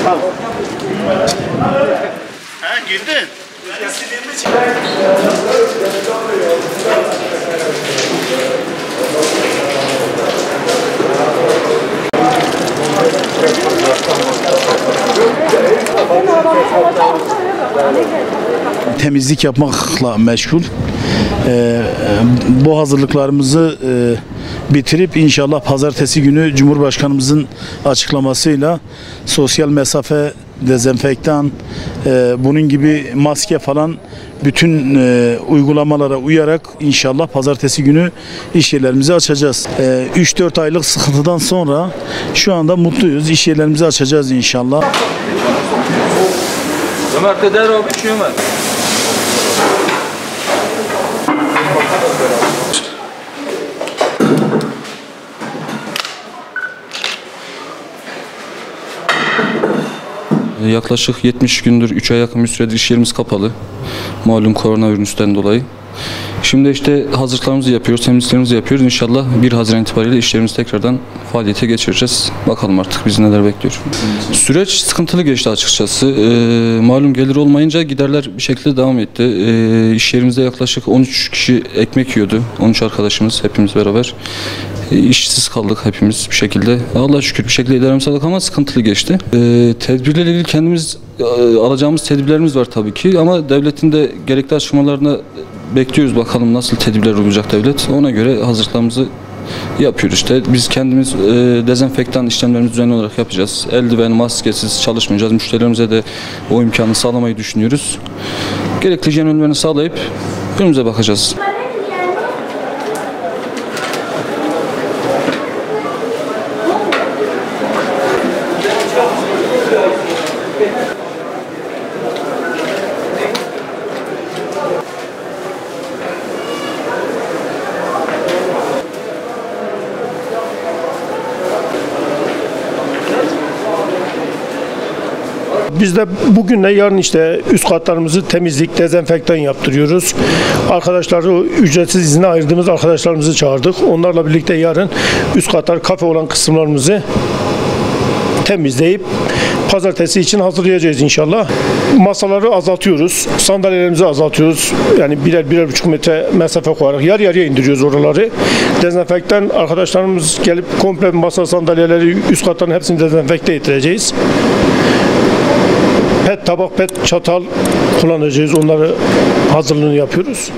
Ha, girdin. Temizlik yapmakla meşgul. Bu hazırlıklarımızı bitirip inşallah pazartesi günü Cumhurbaşkanımızın açıklamasıyla sosyal mesafe, dezenfektan, bunun gibi maske falan bütün uygulamalara uyarak inşallah pazartesi günü iş yerlerimizi açacağız. 3-4 aylık sıkıntıdan sonra şu anda mutluyuz. İş yerlerimizi açacağız inşallah. Ömer Teder abi şu Ömer. Yaklaşık 70 gündür, 3 aya yakın bir süredir iş yerimiz kapalı. Malum koronavirüsten dolayı. Şimdi işte hazırlıklarımızı yapıyoruz, temizliklerimizi yapıyoruz. İnşallah 1 Haziran itibariyle işlerimizi tekrardan faaliyete geçireceğiz. Bakalım artık bizi neler bekliyor. Süreç sıkıntılı geçti açıkçası. Malum gelir olmayınca giderler bir şekilde devam etti. İş yerimizde yaklaşık 13 kişi ekmek yiyordu. 13 arkadaşımız hepimiz beraber. İşsiz kaldık hepimiz bir şekilde. Allah'a şükür bir şekilde idaremizi aldık ama sıkıntılı geçti. Tedbirlerle ilgili kendimiz alacağımız tedbirlerimiz var tabii ki ama devletin de gerekli açıklamalarını bekliyoruz, bakalım nasıl tedbirler uygulayacak devlet. Ona göre hazırlıklarımızı yapıyoruz işte. Biz kendimiz dezenfektan işlemlerimizi düzenli olarak yapacağız. Eldiven, maskesiz çalışmayacağız. Müşterilerimize de o imkanı sağlamayı düşünüyoruz. Gerekli hijyen önlemlerini sağlayıp önümüze bakacağız. Biz de bugünle yarın işte üst katlarımızı temizlik, dezenfektan yaptırıyoruz. Arkadaşları ücretsiz izine ayırdığımız arkadaşlarımızı çağırdık. Onlarla birlikte yarın üst katlar kafe olan kısımlarımızı temizleyip pazartesi için hazırlayacağız inşallah. Masaları azaltıyoruz, sandalyelerimizi azaltıyoruz. Yani 1-1,5 metre mesafe koyarak yarı yarıya indiriyoruz oraları. Dezenfektan arkadaşlarımız gelip komple masa sandalyeleri üst katların hepsini dezenfekte ettireceğiz. Pet tabak, pet çatal kullanacağız. Onları hazırlığını yapıyoruz.